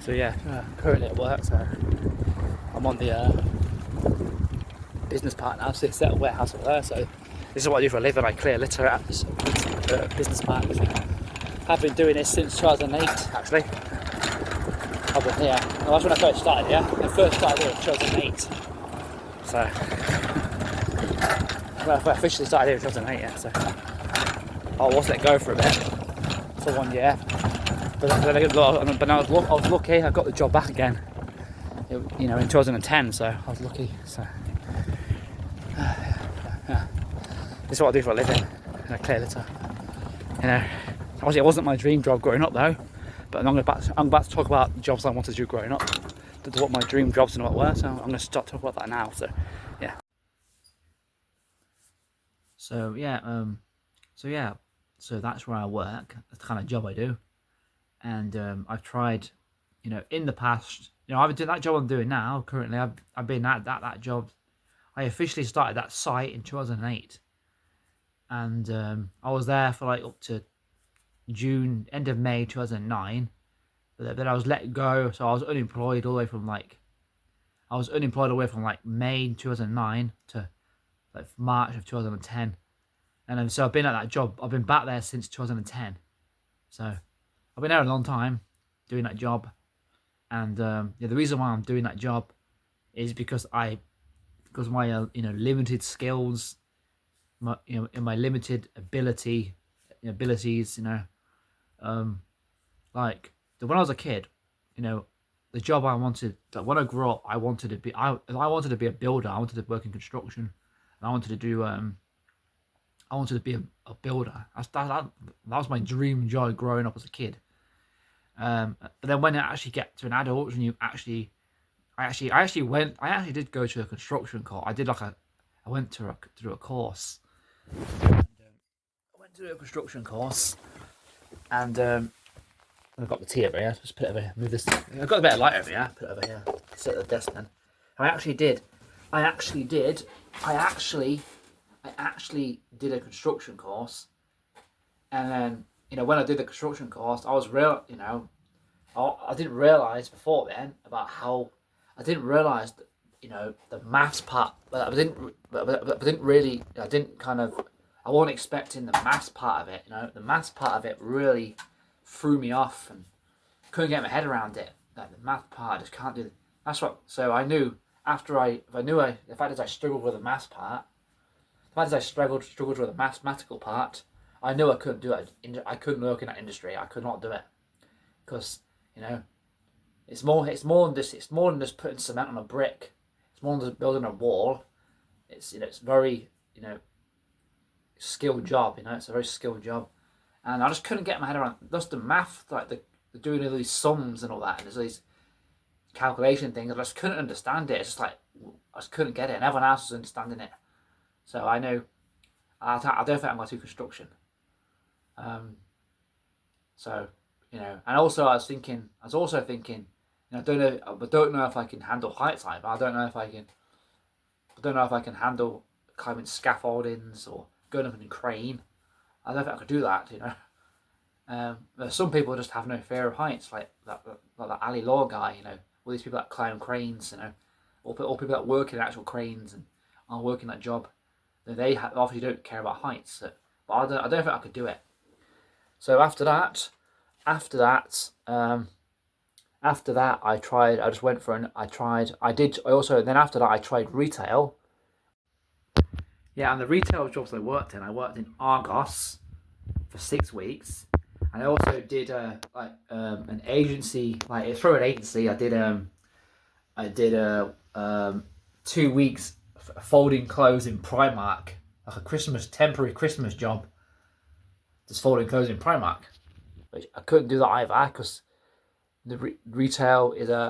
So yeah, currently at work, so I'm on the business part now, so it's at a warehouse over there. So this is what I do for a living. I clear litter at this business park. I've been doing this since 2008 actually. I've been here. Well, that's when I first started, yeah? I first started here in 2008. So well, I officially started here in 2008, yeah, so I was let go for a bit, for 1 year. But I was lucky, I got the job back again, you know, in 2010, so I was lucky. So yeah. This is what I do for a living, I clear litter. You know, obviously it wasn't my dream job growing up though, but I'm about to talk about the jobs I wanted to do growing up, what my dream jobs and what were, so I'm going to start talking about that now, so yeah. So that's where I work, that's the kind of job I do. And I've tried, you know, in the past, you know, I've been doing that job I'm doing now, currently, I've been at that job. I officially started that site in 2008. And I was there for like up to June, end of May 2009. But then I was let go, so I was unemployed all the way from like, May 2009 to like March of 2010. And then, so I've been at that job, I've been back there since 2010. So I've been there a long time doing that job. And yeah, the reason why I'm doing that job is because my you know, limited skills, my limited abilities, you know, like when I was a kid, you know, the job I wanted, like when I grew up, I wanted to be a builder. I wanted to work in construction, and I wanted to do I wanted to be a builder. That was my dream job growing up as a kid. But then when you actually get to an adult, and I actually did go to a construction course. I went to do a course. And, I went to do a construction course, and I've got the tea over here. Just put it over here. Move this. I've got a bit of light over here. Put it over here. Sit at the desk then. I actually did a construction course, and then, you know, when I did the construction course, I didn't realise before then about how I didn't realise that, you know, the maths part, but I didn't really, I wasn't expecting the maths part of it. You know, the maths part of it really threw me off and couldn't get my head around it. Like the math part, I just can't do it. That's what. So I knew the fact that I struggled with the maths part, the fact that I struggled with the mathematical part, I knew I couldn't do it. I couldn't work in that industry. I could not do it because, you know, it's more than just putting cement on a brick. It's more than just building a wall. It's, you know, it's very, you know, skilled job. You know, it's a very skilled job, and I just couldn't get my head around just the math, like the doing all these sums and all that, and there's these calculation things. I just couldn't understand it. It's just like I just couldn't get it, and everyone else was understanding it. So I know I don't think I'm going to do construction. So, you know, and also I was also thinking, you know, I don't know if I can handle heights either. I don't know if I can handle climbing scaffoldings or going up in a crane. I don't think I could do that, you know. Some people just have no fear of heights, like that Ali Law guy, you know, all these people that climb cranes, you know, all people that work in actual cranes and are working that job. They obviously don't care about heights, but I don't think I could do it. So after that, I tried retail. Yeah, and the retail jobs I worked in Argos for 6 weeks, and I also did an agency, like through an agency. I did 2 weeks folding clothes in Primark, like a temporary Christmas job, just folding clothes in Primark. Which I couldn't do that either because retail is a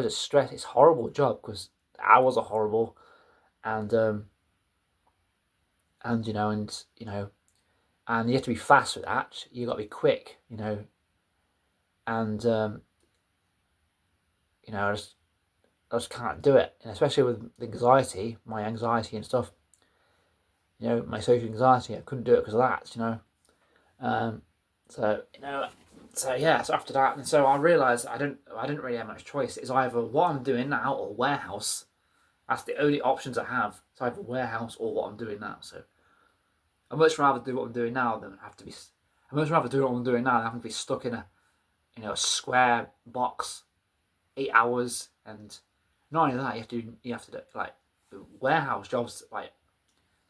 stress. It's a horrible job because the hours are horrible, and you know, and you have to be fast with that. You got to be quick, you know, and you know, I just can't do it, and especially with my anxiety and stuff. You know, my social anxiety, I couldn't do it because of that. You know, So yeah. So after that, and so I realised I didn't really have much choice. It's either what I'm doing now or warehouse. That's the only options I have. It's either warehouse or what I'm doing now. So I'd much rather do what I'm doing now than have to be. I'd much rather do what I'm doing now than having to be stuck in a square box, 8 hours, and not only that, you have to do, like, warehouse jobs, like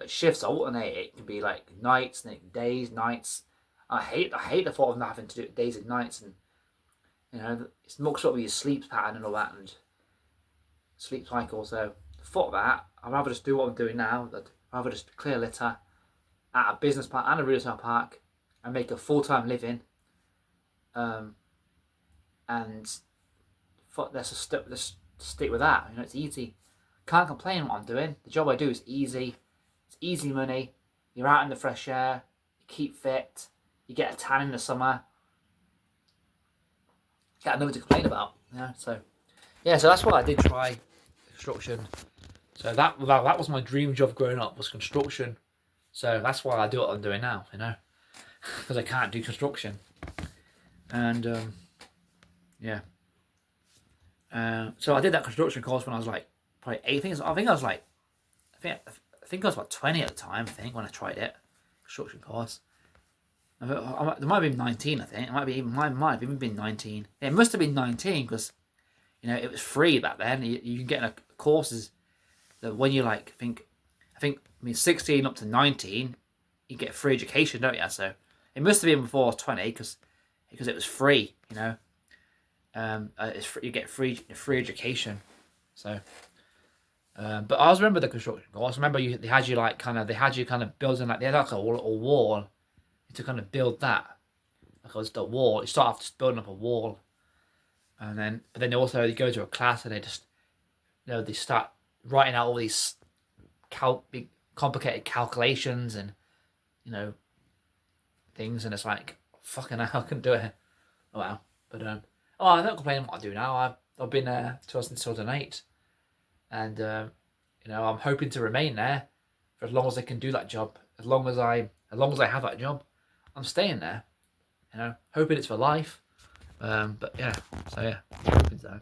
shifts alternate. It can be like nights, and days, nights. I hate the thought of not having to do days and nights, and it's mucks up with your sleep pattern and all that, and sleep cycle. So the thought of that, I'd rather just do what I'm doing now. I'd rather just clear litter at a business park and a real estate park and make a full-time living. And let's just stick with that. It's easy. Can't complain what I'm doing. The job I do is easy. It's easy money. You're out in the fresh air. You keep fit. You get a tan in the summer. Got nothing to complain about. So that's why I did try construction. So that was my dream job growing up, was construction. So that's why I do what I'm doing now, because I can't do construction. And so I did that construction course when I was like probably 18. I think I was about 20 at the time. I think when I tried it, construction course. There might have been 19. I think it might have even been 19. It must have been 19 because it was free back then. You can get courses that when you I think 16 up to 19, you get free education, don't you? So it must have been before 20 because it was free. It's free, you get free education. So, but I always remember the construction course. I remember they had you building they had like a wall to kind of build that. Like it was the wall. You start off just building up a wall, but then also they go to a class and they just they start writing out all these big complicated calculations and things, and it's like fucking hell, I can do it. Oh wow. But I'm not complaining what I do now. I've been there since 2008, and I'm hoping to remain there for as long as I can do that job. As long as I have that job, I'm staying there. Hoping it's for life. But yeah, so yeah, hoping so.